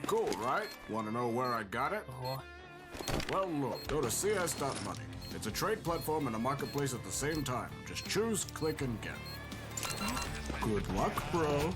Cool, right? Want to know where I got it? Well, look, go to cs.money. It's a trade platform and a marketplace at the same time. Just choose, click, and get. Good luck, bro.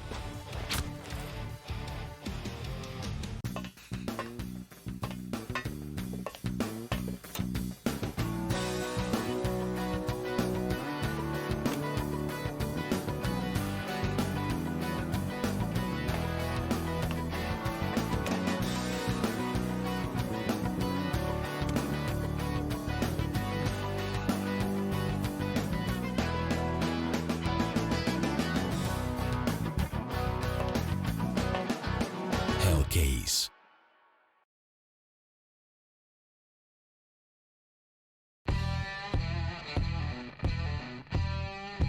Case.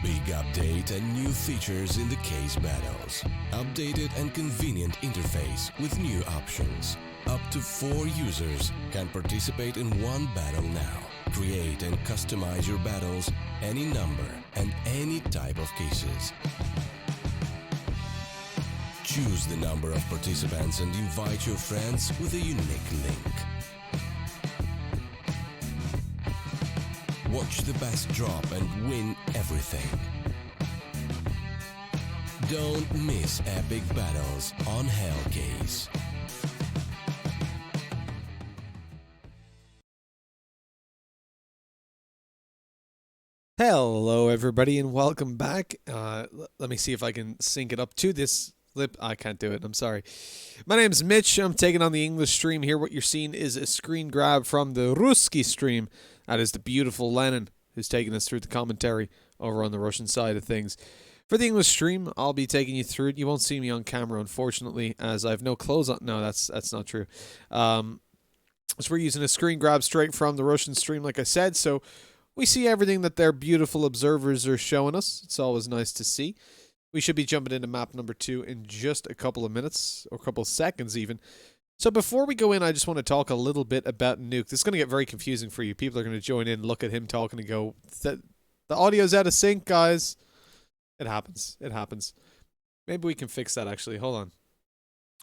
Big update and new features in the case battles. Updated and convenient interface with new options. Up to 4 users can participate in one battle now. Create and customize your battles, any number and any type of cases. Choose the number of participants and invite your friends with a unique link. Watch the best drop and win everything. Don't miss epic battles on Hellcase. Hello everybody and welcome back. Let me see if I can sync it up to this clip. I can't do it, I'm sorry. My name's Mitch, I'm taking on the English stream here. What you're seeing is a screen grab from the Ruski stream. That is the beautiful Lennon who's taking us through the commentary over on the Russian side of things. For the English stream, I'll be taking you through it. You won't see me on camera, unfortunately, as I have no clothes on. No, that's not true. So we're using a screen grab straight from the Russian stream, like I said, so we see everything that their beautiful observers are showing us. It's always nice to see. We should be jumping into map number 2 in just a couple of minutes, or a couple of seconds even. So before we go in, I just want to talk a little bit about Nuke. This is going to get very confusing for you. People are going to join in, look at him talking and go, the audio's out of sync, guys. It happens. It happens. Maybe we can fix that, actually. Hold on.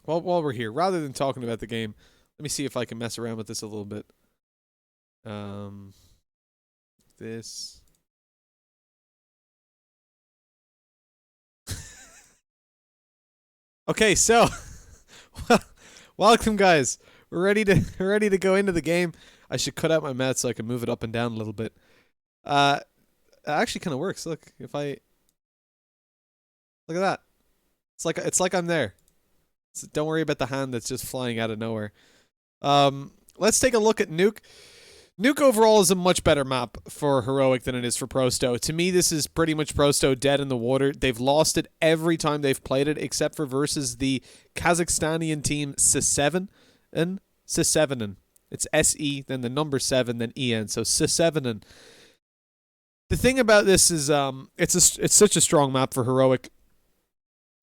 While we're here, rather than talking about the game, let me see if I can mess around with this a little bit. This... Okay, so welcome guys. We're ready to go into the game. I should cut out my mouth so I can move it up and down a little bit. It actually kind of works. Look, if I look at that, it's like I'm there. So don't worry about the hand that's just flying out of nowhere. Let's take a look at Nuke. Nuke overall is a much better map for Heroic than it is for Prosto. To me, this is pretty much Prosto dead in the water. They've lost it every time they've played it, except for versus the Kazakhstanian team Sisevenen. It's S-E, then the number 7, then E-N, so Sisevenen. The thing about this is it's such a strong map for Heroic.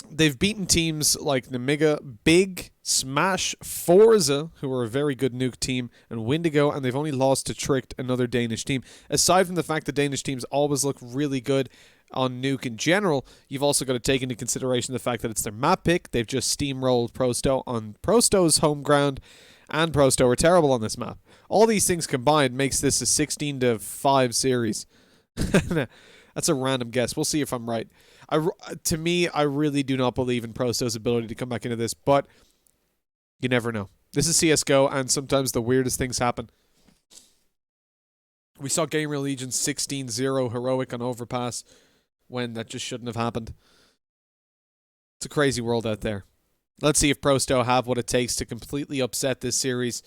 They've beaten teams like Namiga, Big, Smash, Forza, who are a very good Nuke team, and Windigo, and they've only lost to Tricked, another Danish team. Aside from the fact that Danish teams always look really good on Nuke in general, you've also got to take into consideration the fact that it's their map pick. They've just steamrolled Prosto on Prosto's home ground, and Prosto are terrible on this map. All these things combined makes this a 16-5 series. That's a random guess. We'll see if I'm right. To me, I really do not believe in Prosto's ability to come back into this, but you never know. This is CSGO, and sometimes the weirdest things happen. We saw Gamer Legion 16-0 Heroic on Overpass when that just shouldn't have happened. It's a crazy world out there. Let's see if Prosto have what it takes to completely upset this series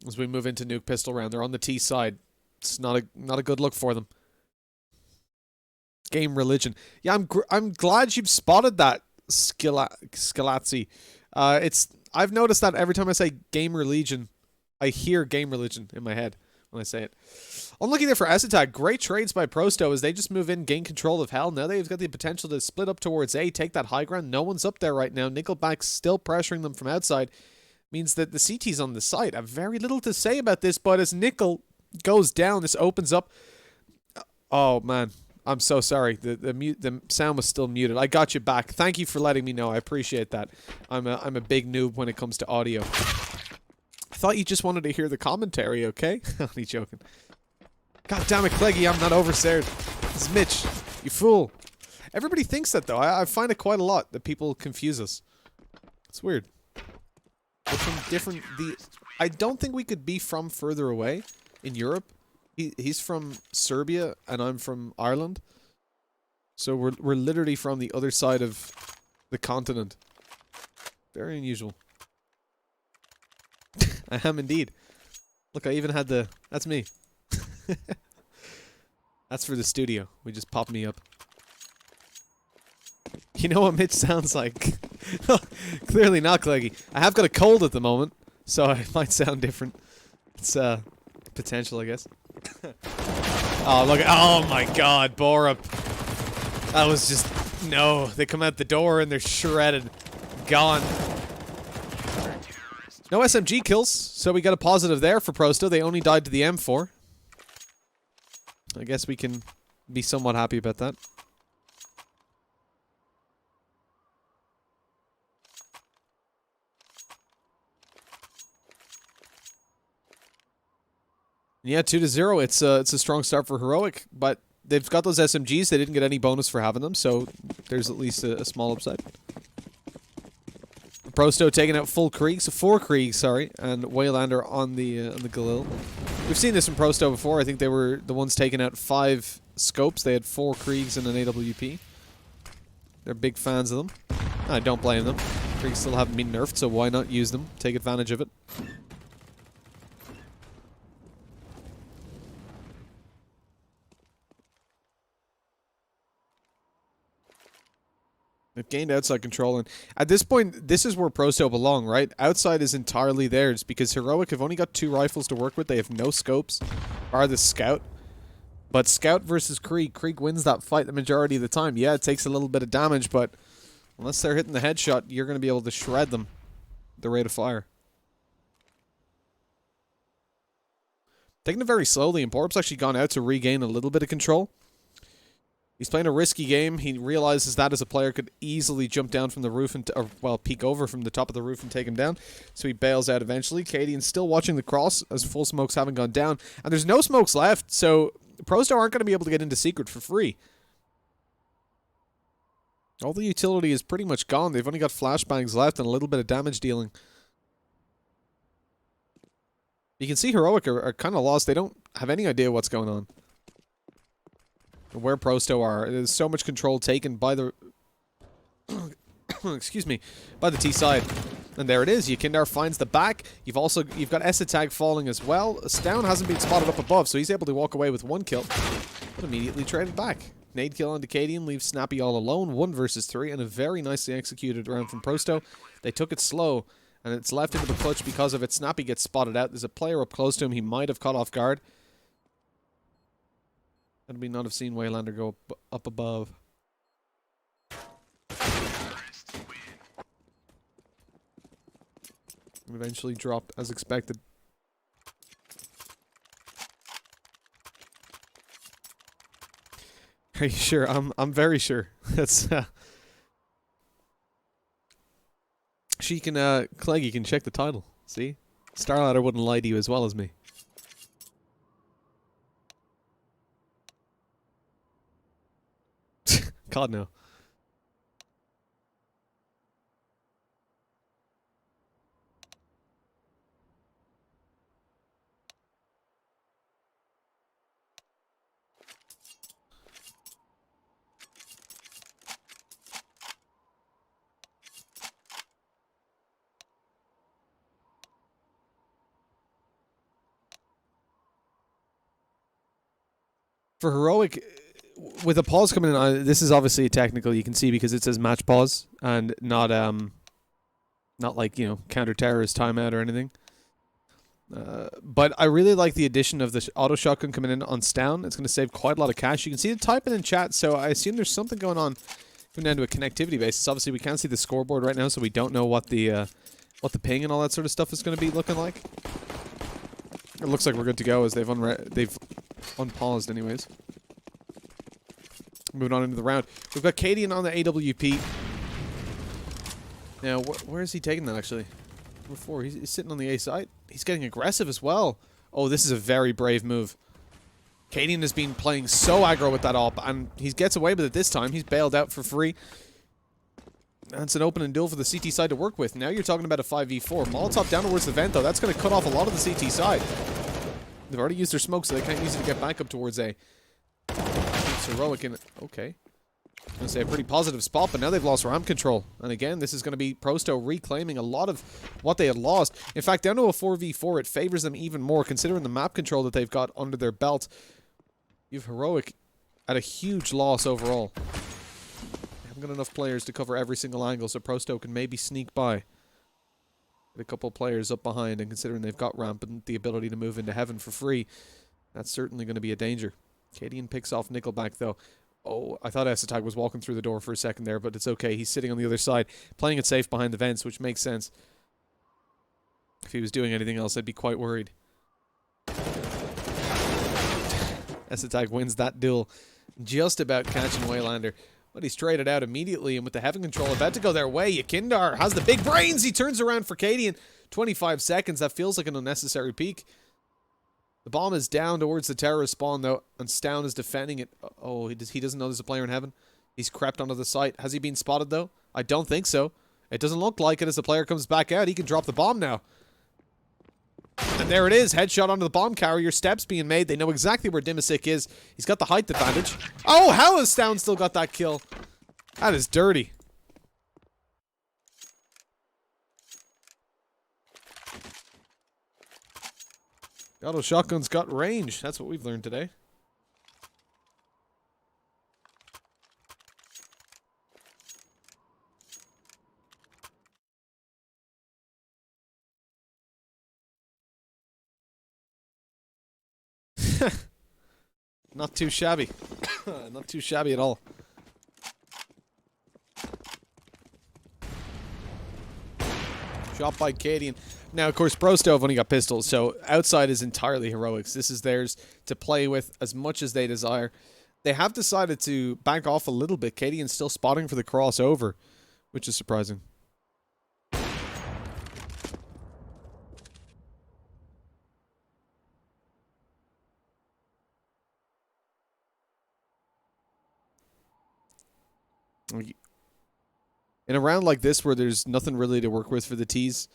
as we move into Nuke Pistol Round. They're on the T side. It's not a good look for them. Game Religion. Yeah, I'm glad you've spotted that, Scalazzi. I've noticed that every time I say Game Religion, I hear Game Religion in my head when I say it. I'm looking there for S-Attack. Great trades by Prosto as they just move in, gain control of Hell. Now they've got the potential to split up towards A, take that high ground. No one's up there right now. Nickelback's still pressuring them from outside. Means that the CT's on the side. I have very little to say about this, but as Nickel goes down, this opens up. Oh, man. I'm so sorry. The sound was still muted. I got you back. Thank you for letting me know. I appreciate that. I'm a big noob when it comes to audio. I thought you just wanted to hear the commentary, okay? Only joking. God damn it, Cleggy, I'm not overstared. This is Mitch. You fool. Everybody thinks that, though. I find it quite a lot that people confuse us. It's weird. We're from different... I don't think we could be from further away in Europe. He's from Serbia, and I'm from Ireland. So we're literally from the other side of the continent. Very unusual. I am indeed. Look, I even had the... That's me. That's for the studio. We just popped me up. You know what Mitch sounds like? Clearly not, Cleggy. I have got a cold at the moment, so I might sound different. It's potential, I guess. Oh, look. Oh my god, Borup. That was just... No, they come out the door and they're shredded. Gone. No SMG kills, so we got a positive there for Prosto. They only died to the M4. I guess we can be somewhat happy about that. Yeah, 2-0. It's a strong start for Heroic, but they've got those SMGs. They didn't get any bonus for having them, so there's at least a small upside. Prosto taking out full Kriegs, 4 Kriegs, sorry, and Waylander on the Galil. We've seen this in Prosto before. I think they were the ones taking out 5 scopes. They had 4 Kriegs and an AWP. They're big fans of them. I don't blame them. Kriegs still haven't been nerfed, so why not use them? Take advantage of it. They've gained outside control, and at this point, this is where Prosto belong, right? Outside is entirely theirs, because Heroic have only got 2 rifles to work with. They have no scopes, bar the Scout. But Scout versus Krieg. Krieg wins that fight the majority of the time. Yeah, it takes a little bit of damage, but unless they're hitting the headshot, you're going to be able to shred them at the rate of fire. Taking it very slowly, and Borup's actually gone out to regain a little bit of control. He's playing a risky game. He realizes that as a player could easily jump down from the roof and, well, peek over from the top of the roof and take him down. So he bails out eventually. Cadian's still watching the cross as full smokes haven't gone down. And there's no smokes left, so Prosto aren't going to be able to get into Secret for free. All the utility is pretty much gone. They've only got flashbangs left and a little bit of damage dealing. You can see Heroic are kind of lost. They don't have any idea what's going on. Where Prosto are. There's so much control taken by the... excuse me. By the T side. And there it is. Yakindar finds the back. You've got Esatag falling as well. Stown hasn't been spotted up above, so he's able to walk away with 1 kill. But immediately traded back. Nade kill on Decadian leaves Snappy all alone. 1 versus 3, and a very nicely executed round from Prosto. They took it slow, and it's left into the clutch because of it. Snappy gets spotted out. There's a player up close to him. He might have caught off guard. Had we not have seen Waylander go up above. And eventually dropped as expected. Are you sure? I'm very sure. That's she can Clegg, you can check the title. See? Starladder wouldn't lie to you as well as me. God, no. For Heroic, with a pause coming in, this is obviously a technical, you can see, because it says match pause and not like, you know, counter-terrorist timeout or anything. But I really like the addition of the auto shotgun coming in on Stown. It's going to save quite a lot of cash. You can see it typing in chat, so I assume there's something going on coming down to a connectivity basis. Obviously, we can't see the scoreboard right now, so we don't know what the ping and all that sort of stuff is going to be looking like. It looks like we're good to go as they've unpaused anyways. Moving on into the round. We've got Cadian on the AWP. Now, where is he taking that, actually? Number 4. He's sitting on the A side. He's getting aggressive as well. Oh, this is a very brave move. Cadian has been playing so aggro with that AWP, and he gets away with it this time. He's bailed out for free. That's an opening duel for the CT side to work with. Now you're talking about a 5v4. Molotov down towards the vent, though. That's going to cut off a lot of the CT side. They've already used their smoke, so they can't use it to get back up towards A. It's heroic in it. Okay. I'm going to say a pretty positive spot, but now they've lost ramp control. And again, this is going to be Prosto reclaiming a lot of what they had lost. In fact, down to a 4v4, it favors them even more, considering the map control that they've got under their belt. You've heroic at a huge loss overall. They haven't got enough players to cover every single angle, so Prosto can maybe sneak by. Get a couple players up behind, and considering they've got ramp and the ability to move into heaven for free, that's certainly going to be a danger. Cadian picks off Nickelback, though. Oh, I thought Esatag was walking through the door for a second there, but it's okay. He's sitting on the other side, playing it safe behind the vents, which makes sense. If he was doing anything else, I'd be quite worried. Esatag wins that duel, just about catching Waylander. But he's traded out immediately, and with the heaven control about to go their way, Yakindar has the big brains. He turns around for Cadian. 25 seconds. That feels like an unnecessary peak. The bomb is down towards the terrorist spawn, though, and Stown is defending it. Oh, he doesn't know there's a player in heaven. He's crept onto the site. Has he been spotted, though? I don't think so. It doesn't look like it as the player comes back out. He can drop the bomb now. And there it is. Headshot onto the bomb carrier. Steps being made. They know exactly where Dimasic is. He's got the height advantage. Oh, how has Stown still got that kill? That is dirty. Auto shotgun's got range. That's what we've learned today. Not too shabby. Not too shabby at all. Shot by Cadian. Now, of course, Prosto have only got pistols, so outside is entirely heroics. This is theirs to play with as much as they desire. They have decided to back off a little bit. Cadian's still spotting for the crossover, which is surprising. In a round like this where there's nothing really to work with for the T's,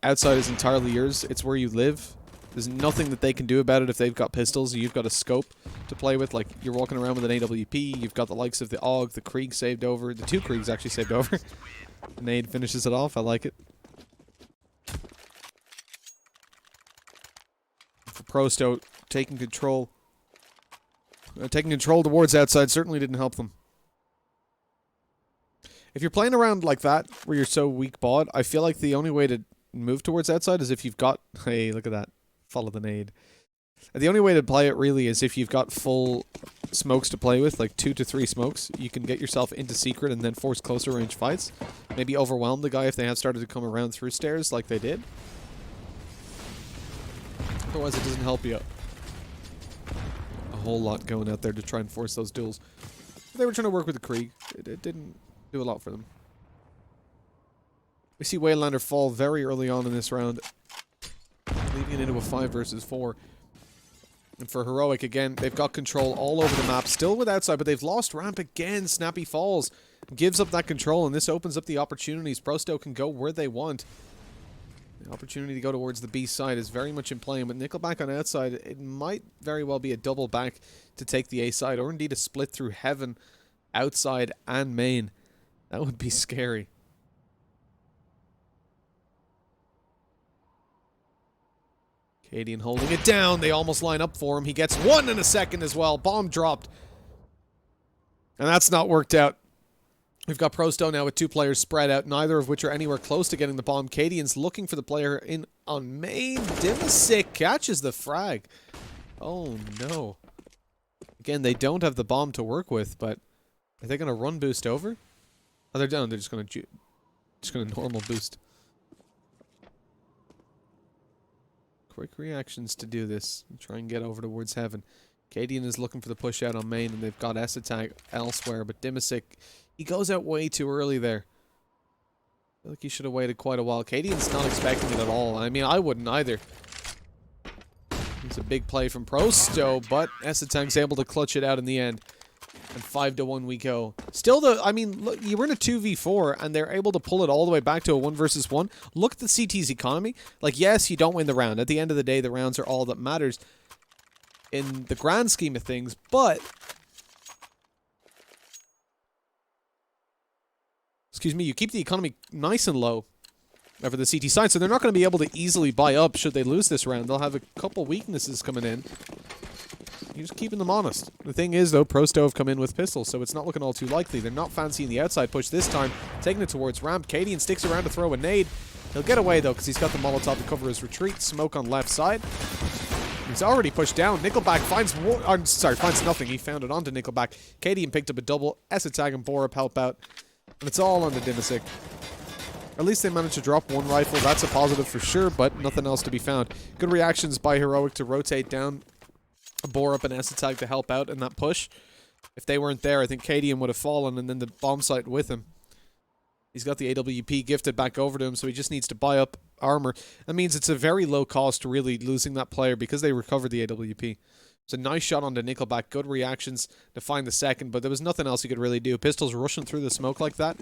outside is entirely yours. It's where you live. There's nothing that they can do about it if they've got pistols. You've got a scope to play with. Like, you're walking around with an AWP. You've got the likes of the AUG, the Krieg saved over. The 2 Kriegs actually saved over. Nade finishes it off. I like it. For Prosto, taking control. Taking control towards outside certainly didn't help them. If you're playing around like that, where you're so weak bawed, I feel like the only way to move towards outside is if you've got... Hey, look at that. Follow the nade. The only way to play it really is if you've got full smokes to play with, like 2 to 3 smokes. You can get yourself into secret and then force closer range fights. Maybe overwhelm the guy if they have started to come around through stairs like they did. Otherwise, it doesn't help you a whole lot going out there to try and force those duels. They were trying to work with the Krieg. It didn't do a lot for them. We see Waylander fall very early on in this round, leaving it into a 5 versus 4. And for Heroic, again, they've got control all over the map, still with outside, but they've lost ramp again. Snappy falls, gives up that control, and this opens up the opportunities. Prosto can go where they want. The opportunity to go towards the B side is very much in play, and with Nickelback on outside, it might very well be a double back to take the A side, or indeed a split through heaven, outside, and main. That would be scary. Cadian holding it down. They almost line up for him. He gets one in a second as well. Bomb dropped. And that's not worked out. We've got Prosto now with 2 players spread out, neither of which are anywhere close to getting the bomb. Cadian's looking for the player in on main. Dimasic catches the frag. Oh no. Again, they don't have the bomb to work with, but are they going to run boost over? Oh, they're done. They're just going to normal boost. Quick reactions to do this. Try and get over towards heaven. Cadian is looking for the push out on main, and they've got S-Attack elsewhere, but Dimisic, he goes out way too early there. I feel like he should have waited quite a while. Cadian's not expecting it at all. I mean, I wouldn't either. It's a big play from Prosto, but S-Attack's able to clutch it out in the end. And 5-1 we go. Still, though, I mean, look, you were in a 2v4, and they're able to pull it all the way back to a 1 versus 1. Look at the CT's economy. Like, yes, you don't win the round. At the end of the day, the rounds are all that matters in the grand scheme of things, but... Excuse me, you keep the economy nice and low over the CT side, so they're not going to be able to easily buy up should they lose this round. They'll have a couple weaknesses coming in. You're just keeping them honest. The thing is, though, Prosto have come in with pistols, so it's not looking all too likely. They're not fancying the outside push this time, taking it towards ramp. Cadian sticks around to throw a nade. He'll get away, though, because he's got the Molotov to cover his retreat. Smoke on left side. He's already pushed down. Nickelback finds finds nothing. He found it onto Nickelback. Cadian picked up a double. S-Attack and Borup help out. And it's all on the Dimisic. At least they managed to drop one rifle. That's a positive for sure, but nothing else to be found. Good reactions by Heroic to rotate down Borup and S-Attack to help out in that push. If they weren't there, I think Cadian would have fallen, and then the bomb site with him. He's got the AWP gifted back over to him, so he just needs to buy up armor. That means it's a very low cost really losing that player because they recovered the AWP. It's a nice shot onto Nickelback. Good reactions to find the second, but there was nothing else he could really do. Pistols rushing through the smoke like that.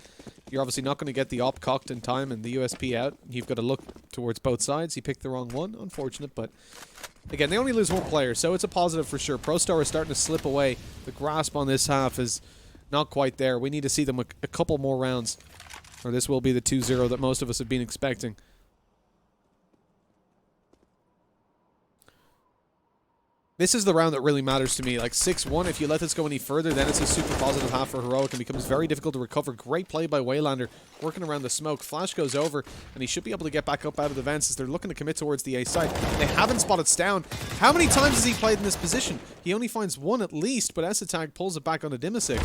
You're obviously not going to get the op cocked in time and the USP out. You've got to look towards both sides. He picked the wrong one. Unfortunate, but again, they only lose one player, so it's a positive for sure. ProStar is starting to slip away. The grasp on this half is not quite there. We need to see them a couple more rounds, or this will be the 2-0 that most of us have been expecting. This is the round that really matters to me. Like 6-1, if you let this go any further, then it's a super positive half for Heroic and becomes very difficult to recover. Great play by Waylander, working around the smoke. Flash goes over, and he should be able to get back up out of the vents as they're looking to commit towards the A side. They haven't spotted Stown. How many times has he played in this position? He only finds one at least, but S-Attack pulls it back onto Dimisic.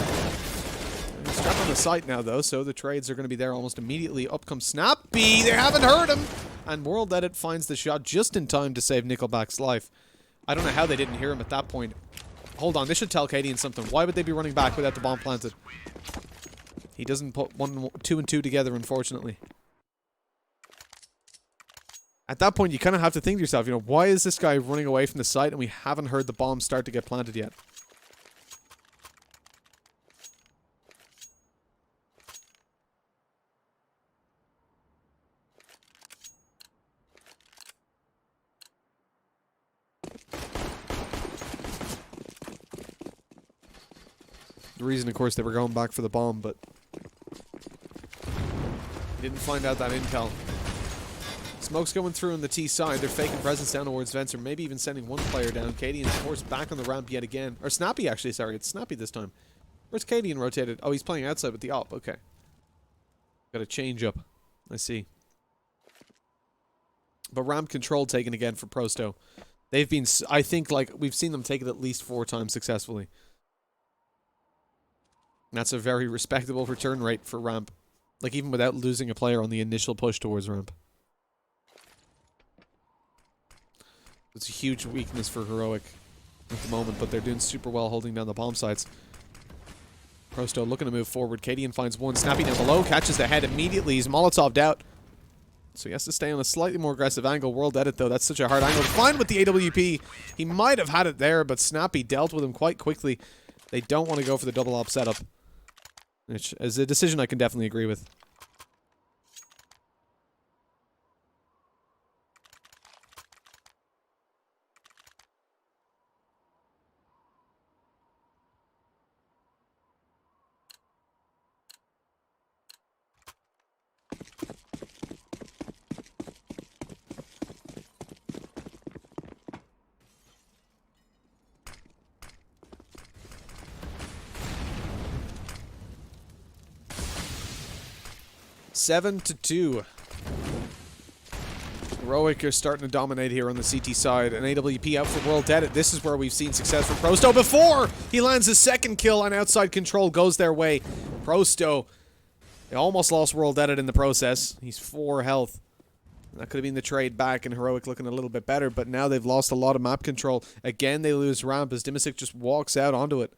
He's strapped on the site now, though, so the trades are going to be there almost immediately. Up comes Snappy. They haven't heard him! And World Edit finds the shot just in time to save Nickelback's life. I don't know how they didn't hear him at that point. Hold on, this should tell Cadian something. Why would they be running back without the bomb planted? He doesn't put 2 and 2 together, unfortunately. At that point, you kind of have to think to yourself, you know, why is this guy running away from the site and we haven't heard the bomb start to get planted yet? The reason, of course, they were going back for the bomb, but he didn't find out that intel. Smoke's going through on the T side. They're faking presence down towards Vents, or maybe even sending one player down. Cadian's forced back on the ramp yet again. Or Snappy, actually, sorry. It's Snappy this time. Where's Cadian rotated? Oh, he's playing outside with the op. Okay. Got a change up. I see. But ramp control taken again for Prosto. They've been, I think, like, we've seen them take it at least 4 times successfully. That's a very respectable return rate for ramp. Like, even without losing a player on the initial push towards ramp. It's a huge weakness for Heroic at the moment, but they're doing super well holding down the bomb sites. Prosto looking to move forward. Cadian finds one. Snappy down below, catches the head immediately. He's Molotov'd out. So he has to stay on a slightly more aggressive angle. World Edit, though, that's such a hard angle to find with the AWP. He might have had it there, but Snappy dealt with him quite quickly. They don't want to go for the double op setup. Which is a decision I can definitely agree with. Seven to 2. Heroic are starting to dominate here on the CT side. An AWP out for World Edit. This is where we've seen success from Prosto before he lands his second kill and outside control goes their way. Prosto, they almost lost World Edit in the process. He's 4 health. That could have been the trade back and Heroic looking a little bit better, but now they've lost a lot of map control. Again, they lose ramp as Dimisic just walks out onto it.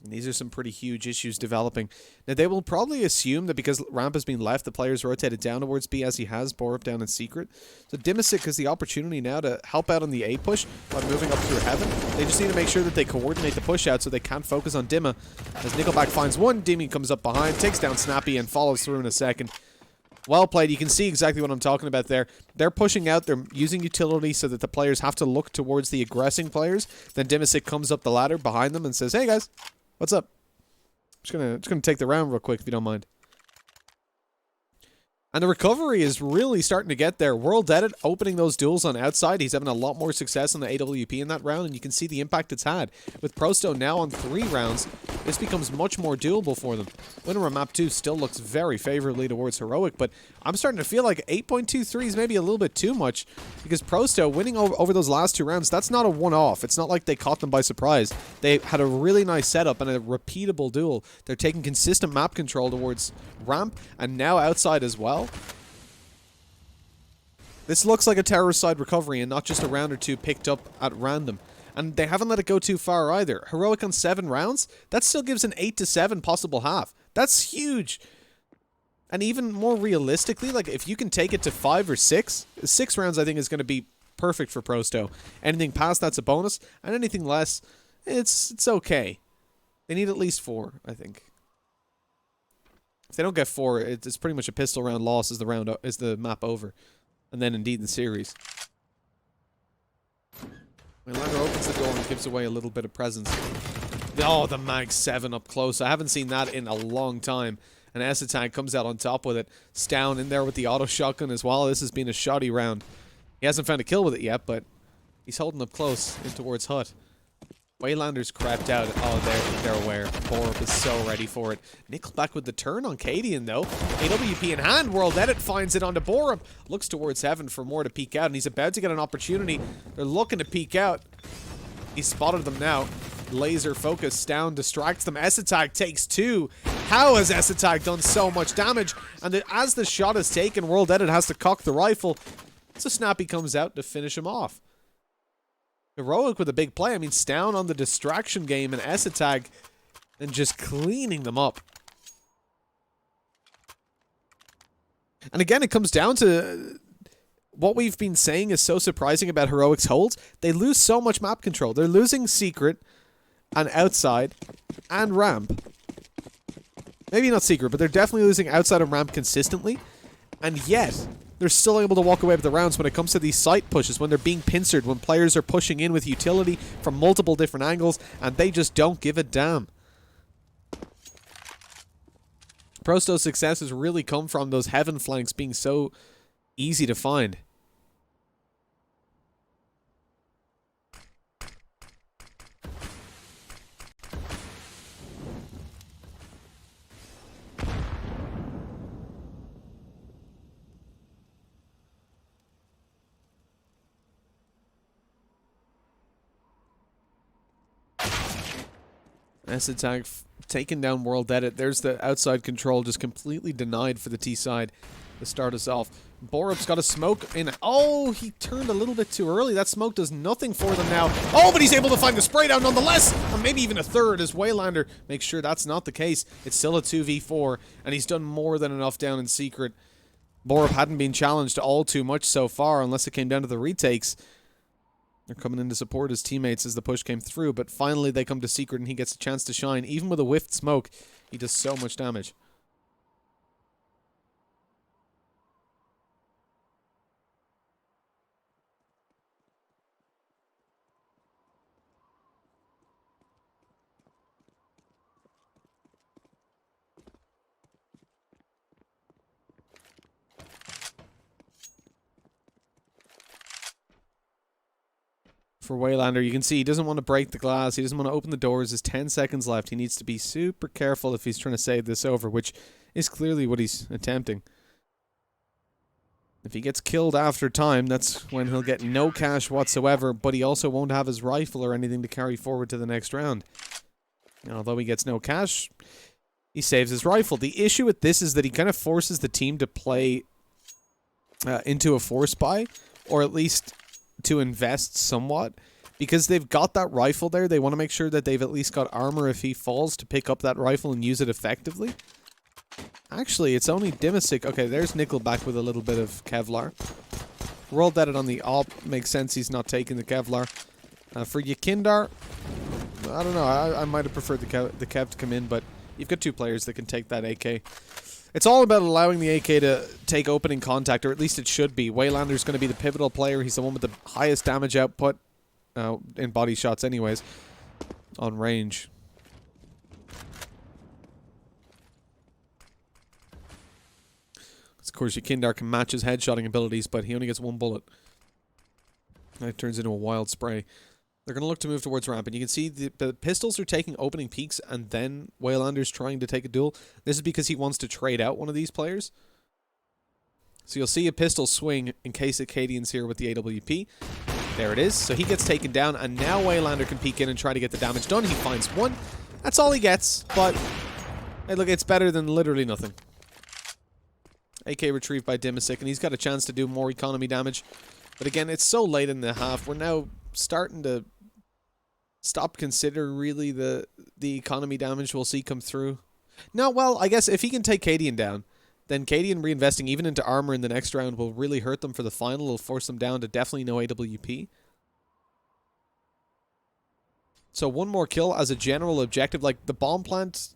And these are some pretty huge issues developing. Now, they will probably assume that because ramp has been left, the players rotated down towards B as he has, Borup down in secret. So Dimisic has the opportunity now to help out on the A push by moving up through heaven. They just need to make sure that they coordinate the push out so they can't focus on Dimma. As Nickelback finds one, Dimmy comes up behind, takes down Snappy, and follows through in a second. Well played. You can see exactly what I'm talking about there. They're pushing out. They're using utility so that the players have to look towards the aggressing players. Then Dimisic comes up the ladder behind them and says, "Hey guys, what's up? Just gonna take the round real quick if you don't mind." And the recovery is really starting to get there. World Edit opening those duels on outside. He's having a lot more success on the AWP in that round, and you can see the impact it's had. With Prosto now on 3 rounds, this becomes much more doable for them. Winner on map 2 still looks very favorably towards Heroic, but I'm starting to feel like 8.23 is maybe a little bit too much, because Prosto winning over those last 2 rounds, that's not a one-off. It's not like they caught them by surprise. They had a really nice setup and a repeatable duel. They're taking consistent map control towards ramp, and now outside as well. This looks like a terrorist side recovery and not just a round or 2 picked up at random. And they haven't let it go too far either. Heroic on 7 rounds, that still gives an 8 to 7 possible half. That's huge. And even more realistically, like if you can take it to 5 or 6, 6 rounds I think is going to be perfect for Prosto. Anything past that's a bonus, and anything less, it's okay. They need at least 4, I think. If they don't get 4, it's pretty much a pistol round loss is the map over. And then indeed the series. Lander opens the door and gives away a little bit of presence. Oh, the Mag 7 up close. I haven't seen that in a long time. And S-Attack comes out on top with it. Stown in there with the auto shotgun as well. This has been a shoddy round. He hasn't found a kill with it yet, but he's holding up close in towards Hut. Waylander's crept out. Oh, they're aware. Borup is so ready for it. Nickelback with the turn on Cadian, though. AWP in hand. World Edit finds it onto Borup. Looks towards heaven for more to peek out, and he's about to get an opportunity. They're looking to peek out. He spotted them now. Laser focus. Down distracts them. S-Attack takes 2. How has S-Attack done so much damage? And as the shot is taken, World Edit has to cock the rifle. So Snappy comes out to finish him off. Heroic with a big play. I mean, Stown on the distraction game and S-Attack and just cleaning them up. And again, it comes down to what we've been saying is so surprising about Heroic's holds. They lose so much map control. They're losing secret and outside and ramp. Maybe not secret, but they're definitely losing outside of ramp consistently. And yet, they're still able to walk away with the rounds when it comes to these site pushes, when they're being pincered, when players are pushing in with utility from multiple different angles, and they just don't give a damn. Prosto's success has really come from those heaven flanks being so easy to find. S-Attack taking down World Edit. There's the outside control just completely denied for the T side to start us off. Borup's got a smoke in. Oh, he turned a little bit too early. That smoke does nothing for them now. Oh, but he's able to find the spray down nonetheless. And maybe even a third as Waylander makes sure that's not the case. It's still a 2v4, and he's done more than enough down in secret. Borup hadn't been challenged all too much so far, unless it came down to the retakes. They're coming in to support his teammates as the push came through, but finally they come to secret and he gets a chance to shine. Even with a whiffed smoke, he does so much damage. For Waylander, you can see he doesn't want to break the glass. He doesn't want to open the doors. There's 10 seconds left. He needs to be super careful if he's trying to save this over, which is clearly what he's attempting. If he gets killed after time, that's when he'll get no cash whatsoever, but he also won't have his rifle or anything to carry forward to the next round. And although he gets no cash, He saves his rifle. The issue with this is that he kind of forces the team to play into a force buy, or at least to invest somewhat. Because they've got that rifle there, they want to make sure that they've at least got armor if he falls to pick up that rifle and use it effectively. Actually, it's only Dimisic. Okay, there's Nickelback with a little bit of Kevlar. Rolled at it on the op. Makes sense he's not taking the Kevlar. For Yakindar, I don't know. I might have preferred the Kev to come in, but you've got two players that can take that AK. It's all about allowing the AK to take opening contact, or at least it should be. Waylander's going to be the pivotal player. He's the one with the highest damage output in body shots anyways, on range. Of course, Yakindar can match his headshotting abilities, but he only gets one bullet. And it turns into a wild spray. They're going to look to move towards ramp, and you can see the pistols are taking opening peeks, and then Waylander's trying to take a duel. This is because he wants to trade out one of these players. So you'll see a pistol swing in case Acadian's here with the AWP. There it is. So he gets taken down, and now Waylander can peek in and try to get the damage done. He finds one. That's all he gets, but hey, look, it's better than literally nothing. AK retrieved by Dimisic, and he's got a chance to do more economy damage. But again, it's so late in the half. We're now starting to consider really the economy damage we'll see come through. No, well, I guess if he can take Cadian down, then Cadian reinvesting even into armor in the next round will really hurt them for the final. It'll force them down to definitely no AWP. So one more kill as a general objective. Like, the bomb plant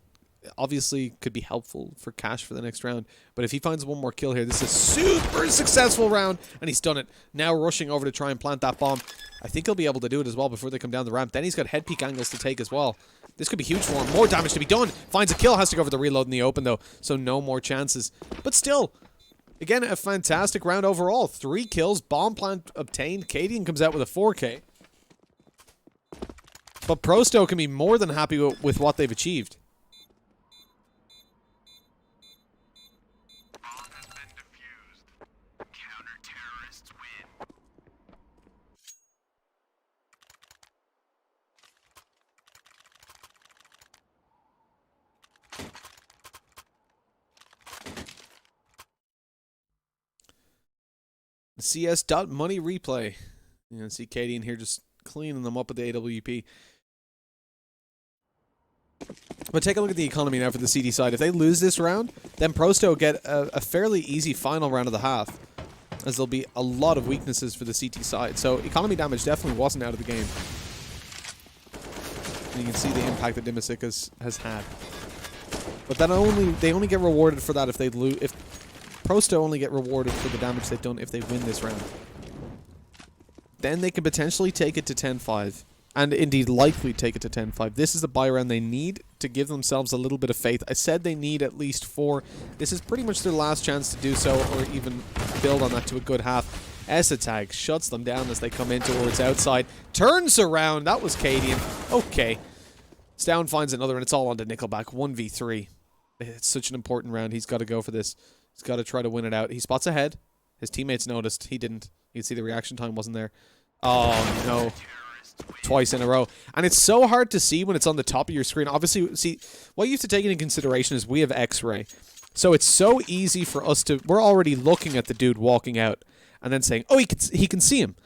obviously could be helpful for cash for the next round, but if he finds one more kill here, this is a super successful round, and he's done it. Now rushing over to try and plant that bomb. I think he'll be able to do it as well before they come down the ramp. Then he's got head peek angles to take as well. This could be huge for him. More damage to be done. Finds a kill, has to go for the reload in the open though, so no more chances. But still, again, a fantastic round overall. 3 kills, bomb plant obtained. Cadian comes out with a 4K. But Prosto can be more than happy with what they've achieved. CS.money replay. You can see Katie in here just cleaning them up with the AWP. But take a look at the economy now for the CD side. If they lose this round, then Prosto get a fairly easy final round of the half, as there'll be a lot of weaknesses for the CT side. So economy damage definitely wasn't out of the game. And you can see the impact that Dimisic has had. But that they only get rewarded for that if they lose. If Prosto only get rewarded for the damage they've done if they win this round. Then they can potentially take it to 10-5. And indeed likely take it to 10-5. This is the buy round they need to give themselves a little bit of faith. I said they need at least 4. This is pretty much their last chance to do so, or even build on that to a good half. Esatag shuts them down as they come in towards outside. Turns around. That was Cadian. Okay. Stown finds another, and it's all on to Nickelback. 1v3. It's such an important round. He's got to go for this. He's got to try to win it out. He spots ahead. His teammates noticed. He didn't. You can see the reaction time wasn't there. Oh, no. Twice in a row. And it's so hard to see when it's on the top of your screen. Obviously, see, what you have to take into consideration is we have X-ray. So it's so easy for us to... We're already looking at the dude walking out and then saying, oh, he can see him.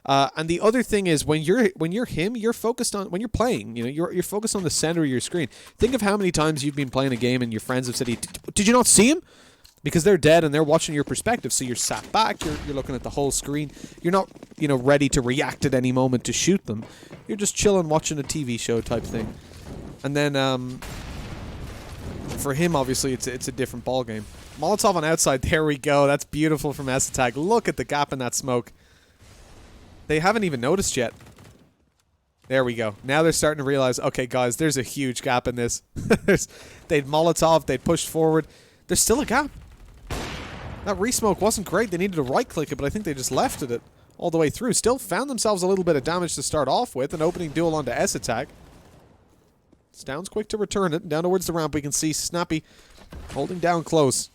And the other thing is when you're him, you're focused on... When you're playing, you know, you're focused on the center of your screen. Think of how many times you've been playing a game and your friends have said, did you not see him? Because they're dead and they're watching your perspective, so you're sat back, you're looking at the whole screen. You're not, you know, ready to react at any moment to shoot them. You're just chilling, watching a TV show type thing. And then, for him, obviously, it's a different ball game. Molotov on outside, there we go. That's beautiful from Esatag. Look at the gap in that smoke. They haven't even noticed yet. There we go. Now they're starting to realize, okay, guys, there's a huge gap in this. They'd Molotov, they'd pushed forward. There's still a gap. That resmoke wasn't great. They needed to right-click it, but I think they just left it all the way through. Still found themselves a little bit of damage to start off with. An opening duel onto Esatag. Stown's quick to return it. Down towards the ramp, we can see Snappy holding down close.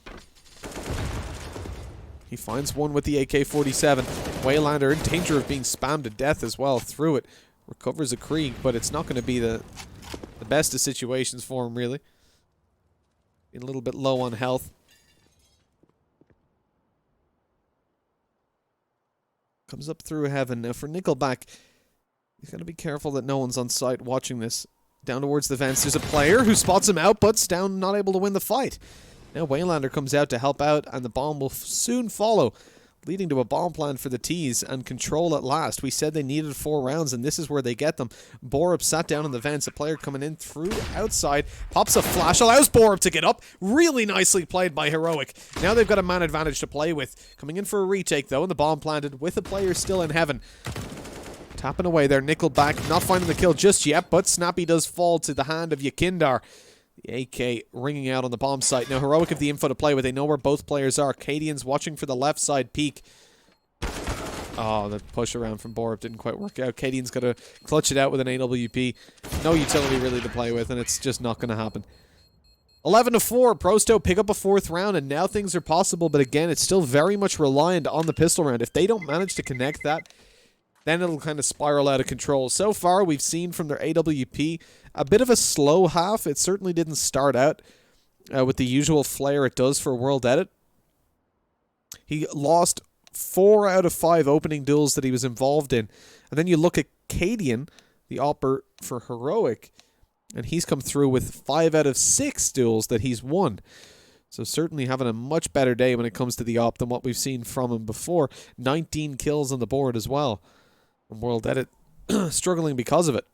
He finds one with the AK-47. Waylander in danger of being spammed to death as well through it. Recovers a Krieg, but it's not going to be the best of situations for him, really. Being a little bit low on health. Comes up through heaven. Now for Nickelback, he's got to be careful that no one's on site watching this. Down towards the vents, there's a player who spots him out, but down, not able to win the fight. Now Waylander comes out to help out, and the bomb will soon follow, leading to a bomb plan for the T's and control at last. We said they needed 4 rounds, and this is where they get them. Borup sat down in the vents. A player coming in through outside, pops a flash, allows Borup to get up. Really nicely played by Heroic. Now they've got a man advantage to play with. Coming in for a retake, though, and the bomb planted with a player still in heaven. Tapping away there, Nickelback not finding the kill just yet, but Snappy does fall to the hand of Yakindar. The AK ringing out on the bomb site. Now Heroic have the info to play with. They know where both players are. Cadian's watching for the left side peak. Oh, the push around from Borup didn't quite work out. Cadian's got to clutch it out with an AWP. No utility really to play with, and it's just not going to happen. 11-4. Prosto pick up a 4th round, and now things are possible, but again, it's still very much reliant on the pistol round. If they don't manage to connect that, then it'll kind of spiral out of control. So far, we've seen from their AWP a bit of a slow half. It certainly didn't start out with the usual flair it does for World Edit. He lost 4 out of 5 opening duels that he was involved in. And then you look at Cadian, the opper for Heroic, and he's come through with 5 out of 6 duels that he's won. So certainly having a much better day when it comes to the op than what we've seen from him before. 19 kills on the board as well. And World Edit struggling because of it.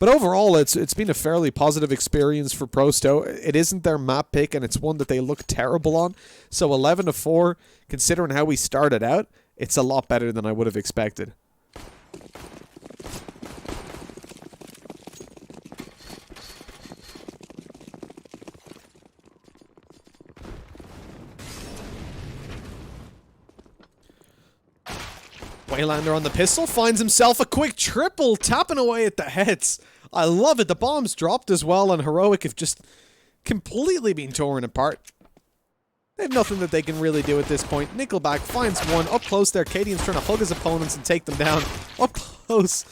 But overall, it's been a fairly positive experience for Prosto. It isn't their map pick, and it's one that they look terrible on. So 11-4, considering how we started out, it's a lot better than I would have expected. Waylander on the pistol finds himself a quick triple, tapping away at the heads. I love it. The bombs dropped as well, and Heroic have just completely been torn apart. They have nothing that they can really do at this point. Nickelback finds one up close there. Cadian's trying to hug his opponents and take them down. Up close.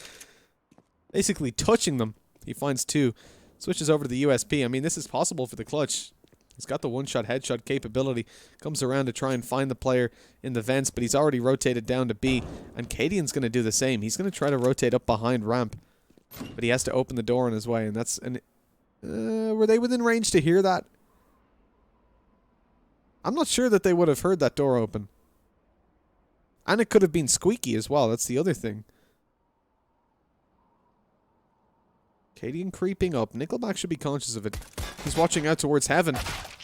Basically touching them. He finds 2. Switches over to the USP. I mean, this is possible for the clutch. He's got the one-shot headshot capability. Comes around to try and find the player in the vents, but he's already rotated down to B. And Cadian's going to do the same. He's going to try to rotate up behind ramp. But he has to open the door in his way, and that's... were they within range to hear that? I'm not sure that they would have heard that door open. And it could have been squeaky as well. That's the other thing. Cadian creeping up. Nickelback should be conscious of it. He's watching out towards heaven.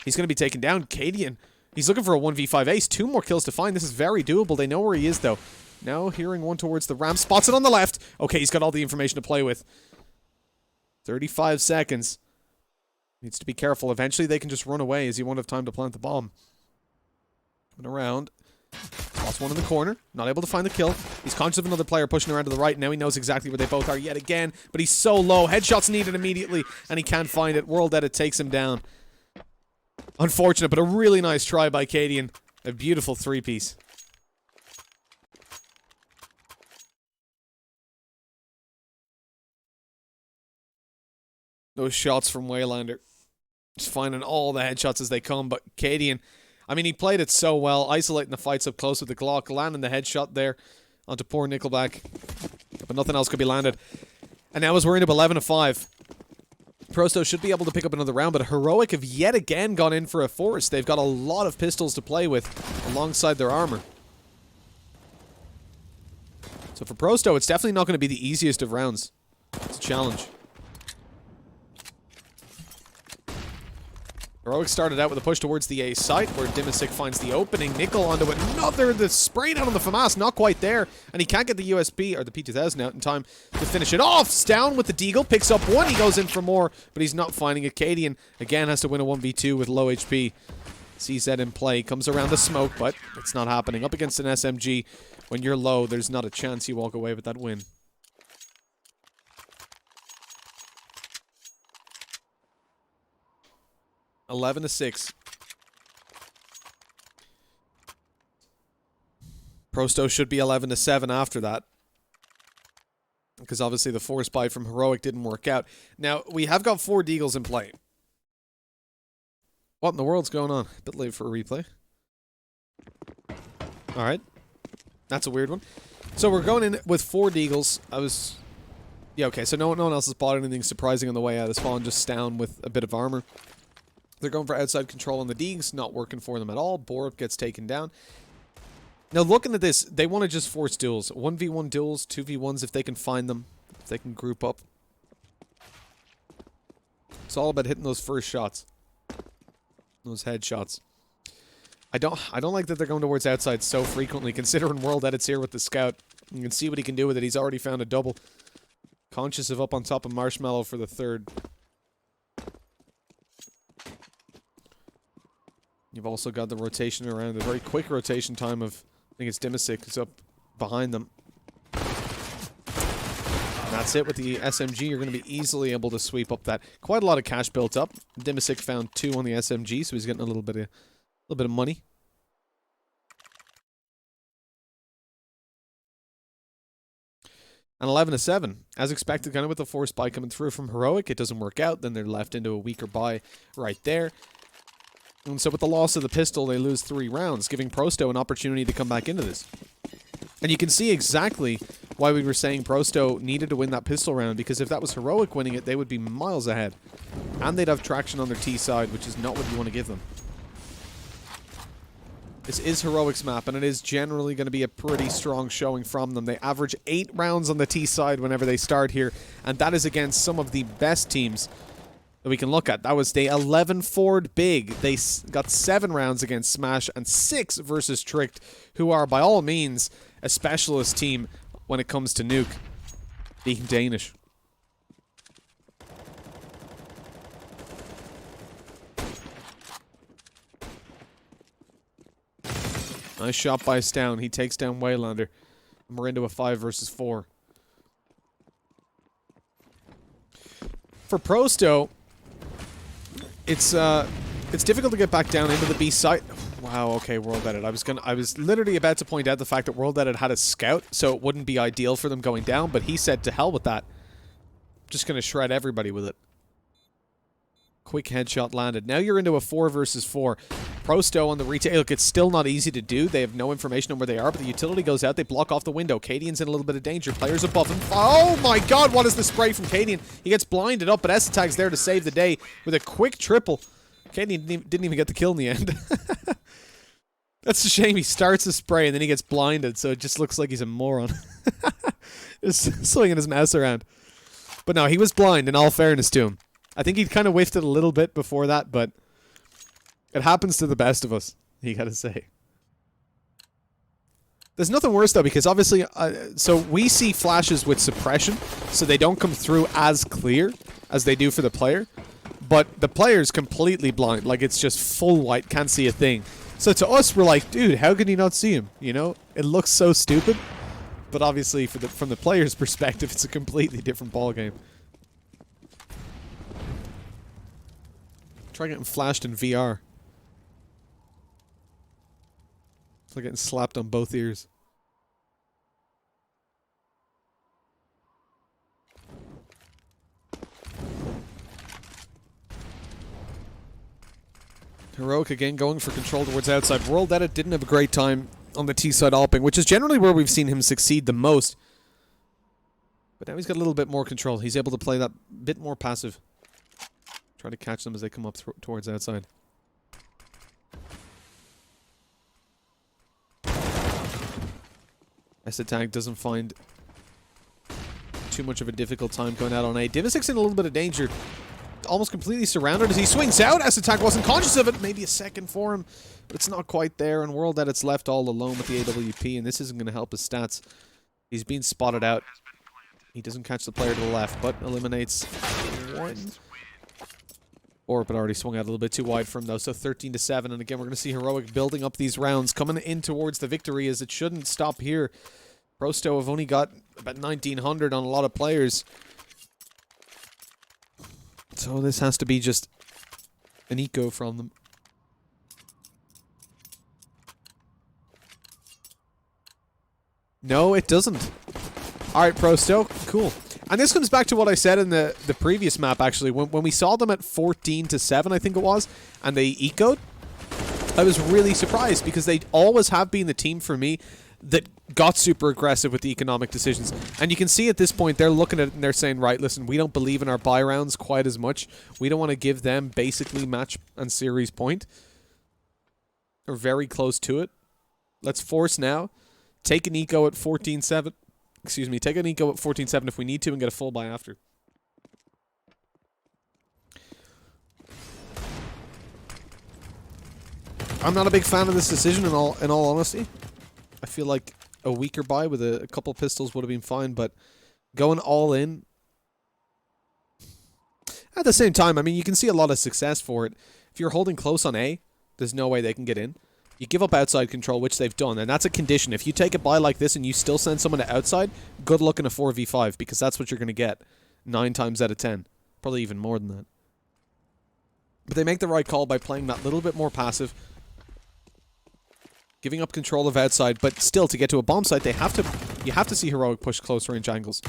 He's going to be taken down. Cadian. He's looking for a 1v5 ace. 2 more kills to find. This is very doable. They know where he is, though. Now hearing one towards the ramp. Spots it on the left. Okay, he's got all the information to play with. 35 seconds. Needs to be careful. Eventually they can just run away as he won't have time to plant the bomb. Coming around. Lost one in the corner. Not able to find the kill. He's conscious of another player pushing around to the right. Now he knows exactly where they both are yet again. But he's so low. Headshots needed immediately. And he can't find it. World Edit takes him down. Unfortunate, but a really nice try by Cadian. A beautiful 3-piece. Those shots from Waylander. Just finding all the headshots as they come. But Cadian, I mean, he played it so well. Isolating the fights up close with the Glock. Landing the headshot there onto poor Nickelback. But nothing else could be landed. And now as we're into 11-5. Prosto should be able to pick up another round, but Heroic have yet again gone in for a force. They've got a lot of pistols to play with alongside their armor. So for Prosto, it's definitely not going to be the easiest of rounds. It's a challenge. Heroic started out with a push towards the A site, where Dimisic finds the opening. Nickel onto another, the spray down on the FAMAS, not quite there. And he can't get the USP, or the P2000 out in time to finish it off. Down with the Deagle, picks up one, he goes in for more, but he's not finding it. Cadian, again, has to win a 1v2 with low HP. CZ in play, comes around the smoke, but it's not happening. Up against an SMG, when you're low, there's not a chance you walk away with that win. (11-6). Prosto should be 11-7 after that. Because obviously the force buy from Heroic didn't work out. Now, we have got 4 Deagles in play. What in the world's going on? A bit late for a replay. Alright. That's a weird one. So we're going in with 4 Deagles. Yeah, okay, so no one else has bought anything surprising on the way out of spawn, just down with a bit of armor. They're going for outside control on the Deags, not working for them at all. Borup gets taken down. Now looking at this, they want to just force duels. 1v1 duels, 2v1s if they can find them, if they can group up. It's all about hitting those first shots. Those headshots. I don't like that they're going towards outside so frequently, considering World Edit's here with the scout. You can see what he can do with it. He's already found a double. Conscious of up on top of Marshmallow for the 3rd. You've also got the rotation around, the very quick rotation time of, I think it's Dimasic is up behind them. And that's it with the SMG. You're going to be easily able to sweep up that. Quite a lot of cash built up. Dimasic found 2 on the SMG, so he's getting a little bit of money. And 11-7. As expected, kind of with the force buy coming through from Heroic. It doesn't work out. Then they're left into a weaker buy right there. And so with the loss of the pistol, they lose 3 rounds, giving Prosto an opportunity to come back into this. And you can see exactly why we were saying Prosto needed to win that pistol round, because if that was Heroic winning it, they would be miles ahead. And they'd have traction on their T side, which is not what you want to give them. This is Heroic's map, and it is generally going to be a pretty strong showing from them. They average 8 rounds on the T side whenever they start here, and that is against some of the best teams that we can look at. That was the 11-Ford Big. They got 7 rounds against Smash and 6 versus Tricked, who are by all means a specialist team when it comes to Nuke. Being Danish. Nice shot by Stown. He takes down Waylander. And we're into a 5 versus 4. For Prosto, it's difficult to get back down into the B site. Wow, okay, World Edit. I was literally about to point out the fact that World Edit had a scout, so it wouldn't be ideal for them going down, but he said to hell with that. Just gonna shred everybody with it. Quick headshot landed. Now you're into a 4 versus 4. Prosto on the retail. Look, it's still not easy to do. They have no information on where they are, but the utility goes out. They block off the window. Cadian's in a little bit of danger. Players above him. Oh my god, what is the spray from Cadian? He gets blinded up, but S-Tag's there to save the day with a quick triple. Cadian didn't even get the kill in the end. That's a shame. He starts the spray and then he gets blinded, so it just looks like he's a moron. Just swinging his mouse around. But no, he was blind, in all fairness to him. I think he kind of whiffed it a little bit before that, but it happens to the best of us, you gotta say. There's nothing worse, though, because obviously, so we see flashes with suppression, so they don't come through as clear as they do for the player, but the player's completely blind, like it's just full white, can't see a thing. So to us, we're like, dude, how can you not see him, you know? It looks so stupid, but obviously, from the player's perspective, it's a completely different ballgame. Try getting flashed in VR. It's like getting slapped on both ears. Heroic again going for control towards outside. World Edit didn't have a great time on the T-side alping, which is generally where we've seen him succeed the most. But now he's got a little bit more control. He's able to play that bit more passive. Try to catch them as they come up towards outside. S-Tag doesn't find too much of a difficult time going out on A. Divisic's in a little bit of danger. Almost completely surrounded as he swings out. S-Tag wasn't conscious of it. Maybe a second for him, but it's not quite there. And World Edit's left all alone with the AWP, and this isn't going to help his stats. He's being spotted out. He doesn't catch the player to the left, but eliminates one. Orp had already swung out a little bit too wide for him, though, so 13-7. And again, we're going to see Heroic building up these rounds, coming in towards the victory, as it shouldn't stop here. Prosto have only got about 1,900 on a lot of players. So this has to be just an eco from them. No, it doesn't. Alright, Prosto. Cool. And this comes back to what I said in the previous map, actually. When we saw them at 14-7, I think it was, and they ecoed, I was really surprised because they always have been the team for me that got super aggressive with the economic decisions. And you can see at this point, they're looking at it and they're saying, right, listen, we don't believe in our buy rounds quite as much. We don't want to give them basically match and series point. Or very close to it. Let's force now. Take an eco at 14-7. Excuse me, take an eco at 14-7 if we need to and get a full buy after. I'm not a big fan of this decision in all honesty. I feel like a weaker buy with a couple pistols would have been fine, but going all in... At the same time, I mean, you can see a lot of success for it. If you're holding close on A, there's no way they can get in. You give up outside control, which they've done, and that's a condition. If you take a buy like this and you still send someone to outside, good luck in a 4v5, because that's what you're going to get 9 times out of 10. Probably even more than that. But they make the right call by playing that little bit more passive, giving up control of outside, but still, to get to a bomb site, you have to see Heroic push close range angles.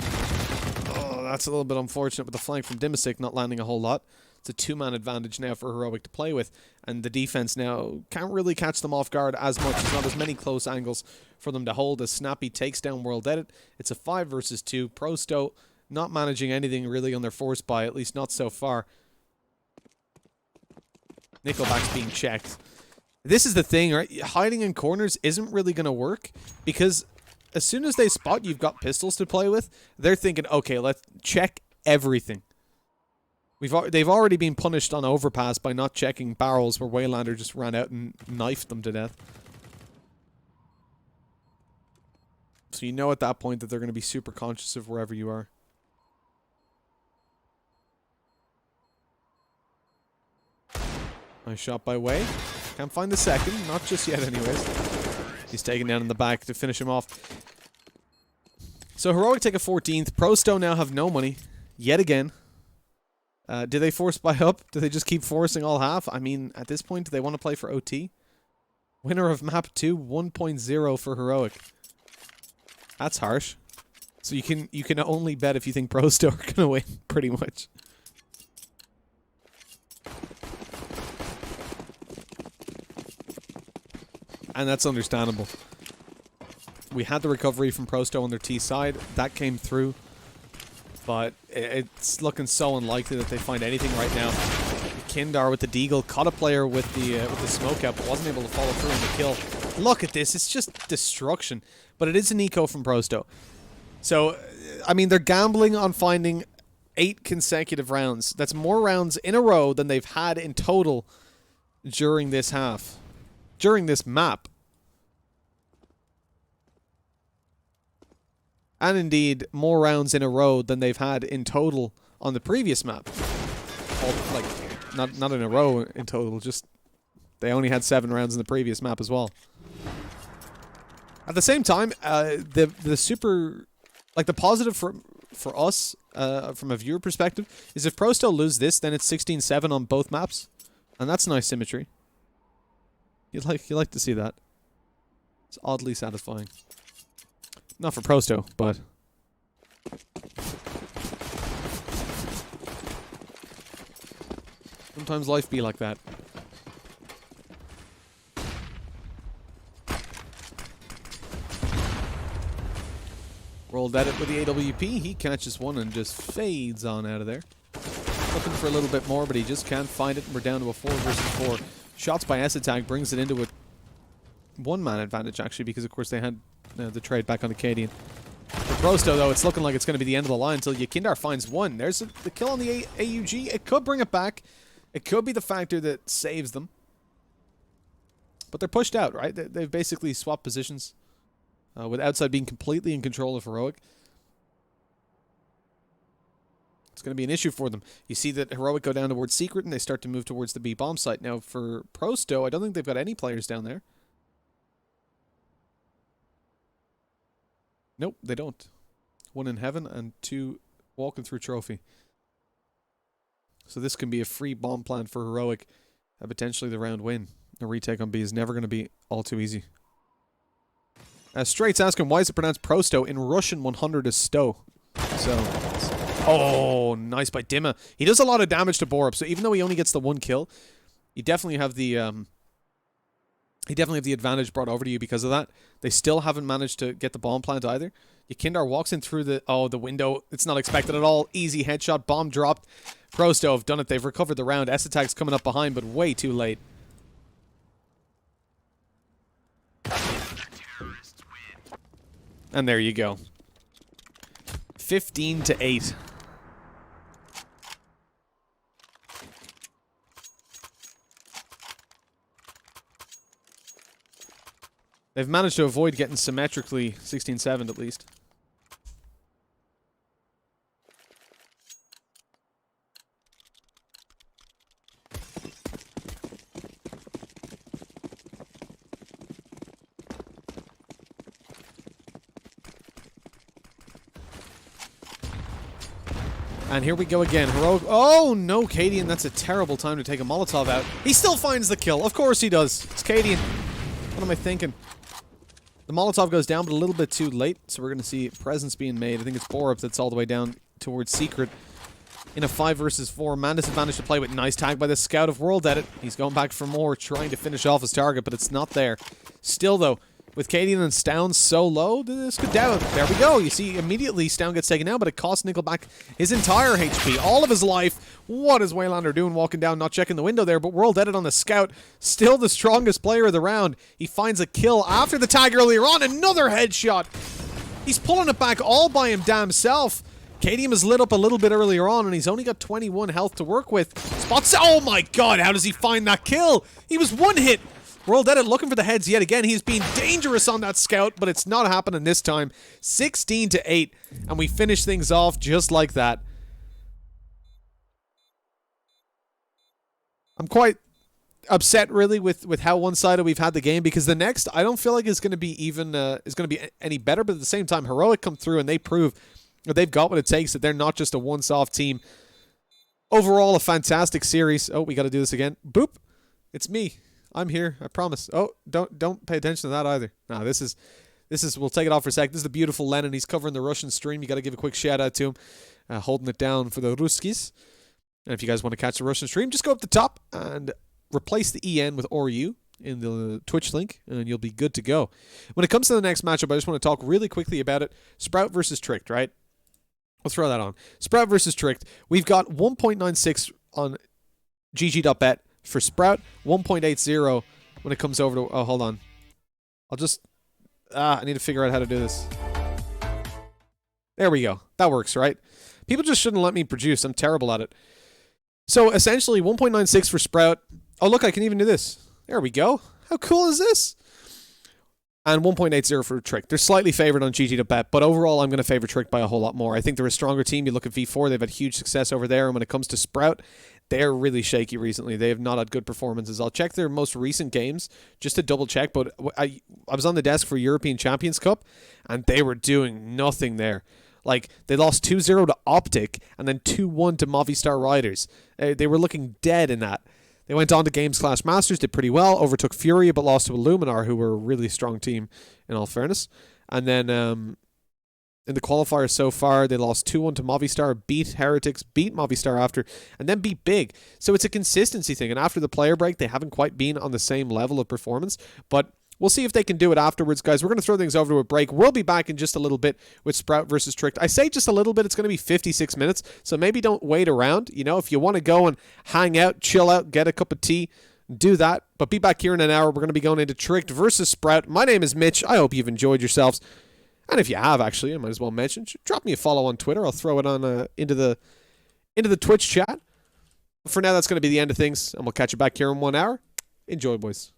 Oh, that's a little bit unfortunate with the flank from Dimasic not landing a whole lot. It's a 2-man advantage now for Heroic to play with, and the defense now can't really catch them off guard as much. There's not as many close angles for them to hold as Snappy takes down World Edit. It's a 5 versus 2. Prosto not managing anything really on their force buy, at least not so far. Nickelback's being checked. This is the thing, right? Hiding in corners isn't really going to work, because as soon as they spot you've got pistols to play with, they're thinking, okay, let's check everything. They've already been punished on Overpass by not checking barrels where Waylander just ran out and knifed them to death. So you know at that point that they're going to be super conscious of wherever you are. Nice shot by Way. Can't find the second. Not just yet anyways. He's taken down in the back to finish him off. So Heroic take a 14th. Prosto now have no money. Yet again. Do they force buy up? Do they just keep forcing all half? I mean, at this point, do they want to play for OT? Winner of map 2, 1.0 for Heroic. That's harsh. So you can only bet if you think Prosto are going to win, pretty much. And that's understandable. We had the recovery from Prosto on their T side. That came through. But it's looking so unlikely that they find anything right now. Kindar with the deagle caught a player with the smoke out, but wasn't able to follow through on the kill. Look at this. It's just destruction. But it is an eco from Prosto. So, I mean, they're gambling on finding 8 consecutive rounds. That's more rounds in a row than they've had in total during this half. During this map. And indeed, more rounds in a row than they've had in total on the previous map. Like, not in a row in total, just they only had 7 rounds in the previous map as well. At the same time, the super, like the positive for us, from a viewer perspective, is if Prosto lose this, then it's 16-7 on both maps, and that's nice symmetry. You like to see that. It's oddly satisfying. Not for Prosto, but sometimes life be like that. Rolled at it with the AWP. He catches one and just fades on out of there. Looking for a little bit more, but he just can't find it. And we're down to a 4 versus 4. Shots by S-Attack brings it into a 1-man advantage, actually, because, of course, they had the trade back on Acadian. For Prosto, though, it's looking like it's going to be the end of the line until Yakindar finds one. There's the kill on the AUG. It could bring it back. It could be the factor that saves them. But they're pushed out, right? They've basically swapped positions. With outside being completely in control of Heroic. It's going to be an issue for them. You see that Heroic go down towards Secret and they start to move towards the B bomb site. Now for Prosto, I don't think they've got any players down there. Nope, they don't. 1 in heaven and 2 walking through trophy. So this can be a free bomb plant for Heroic. And potentially the round win. The retake on B is never going to be all too easy. Straight's asking, why is it pronounced Prosto? In Russian, 100 is Sto. So, oh, nice by Dimma. He does a lot of damage to Borup, so even though he only gets the 1 kill, you definitely have the advantage brought over to you because of that. They still haven't managed to get the bomb plant either. Yakindar walks in through the window. It's not expected at all. Easy headshot, bomb dropped. Prosto have done it. They've recovered the round. S-Attack's coming up behind, but way too late. And there you go. 15-8. They've managed to avoid getting symmetrically 16-7 at least. And here we go again. Heroic. Oh, no, Cadian. That's a terrible time to take a Molotov out. He still finds the kill. Of course he does. It's Cadian. What am I thinking? The Molotov goes down, but a little bit too late. So we're going to see presence being made. I think it's Borup that's all the way down towards Secret. In a 5 versus 4. Man disadvantage to play with. Nice tag by the Scout of World Edit. He's going back for more, trying to finish off his target, but it's not there. Still, though, with Cadian and Stown so low, this could down. There we go. You see, immediately Stown gets taken down, but it costs Nickelback his entire HP, all of his life. What is Waylander doing walking down, not checking the window there, but World Edit on the Scout, still the strongest player of the round. He finds a kill after the tag earlier on, another headshot. He's pulling it back all by him damn self. Cadian is lit up a little bit earlier on, and he's only got 21 health to work with. Spots. Oh my god, how does he find that kill? He was one hit. World Edit looking for the heads yet again. He's been dangerous on that Scout, but it's not happening this time. 16-8, and we finish things off just like that. I'm quite upset, really, with how one-sided we've had the game, because the next, I don't feel like is going to be even any better, but at the same time, Heroic come through and they prove that they've got what it takes, that they're not just a one-off team. Overall, a fantastic series. Oh, we got to do this again. Boop. It's me. I'm here. I promise. Oh, don't pay attention to that either. No, this is. We'll take it off for a sec. This is the beautiful Lennon. He's covering the Russian stream. You got to give a quick shout out to him, holding it down for the Ruskis. And if you guys want to catch the Russian stream, just go up the top and replace the EN with RU in the Twitch link, and you'll be good to go. When it comes to the next matchup, I just want to talk really quickly about it. Sprout versus Tricked, right? We'll throw that on. Sprout versus Tricked. We've got 1.96 on GG.bet for Sprout, 1.80 when it comes over to... Oh, hold on. I'll just... I need to figure out how to do this. There we go. That works, right? People just shouldn't let me produce. I'm terrible at it. So, essentially, 1.96 for Sprout. Oh, look, I can even do this. There we go. How cool is this? And 1.80 for Trick. They're slightly favored on GG.bet, but overall, I'm going to favor Trick by a whole lot more. I think they're a stronger team. You look at V4, they've had huge success over there, and when it comes to Sprout, they're really shaky recently. They have not had good performances. I'll check their most recent games just to double check, but I was on the desk for European Champions Cup, and they were doing nothing there. Like, they lost 2-0 to Optic, and then 2-1 to Movistar Riders. They were looking dead in that. They went on to Games Clash Masters, did pretty well, overtook Furia, but lost to Illuminar, who were a really strong team, in all fairness. And then in the qualifiers so far, they lost 2-1 to Movistar, beat Heretics, beat Movistar after, and then beat Big. So it's a consistency thing, and after the player break, they haven't quite been on the same level of performance, but we'll see if they can do it afterwards, guys. We're going to throw things over to a break. We'll be back in just a little bit with Sprout versus Tricked. I say just a little bit. It's going to be 56 minutes, so maybe don't wait around. You know, if you want to go and hang out, chill out, get a cup of tea, do that. But be back here in an hour. We're going to be going into Tricked versus Sprout. My name is Mitch. I hope you've enjoyed yourselves. And if you have, actually, I might as well mention, drop me a follow on Twitter. I'll throw it on into the Twitch chat. For now, that's going to be the end of things, and we'll catch you back here in 1 hour. Enjoy, boys.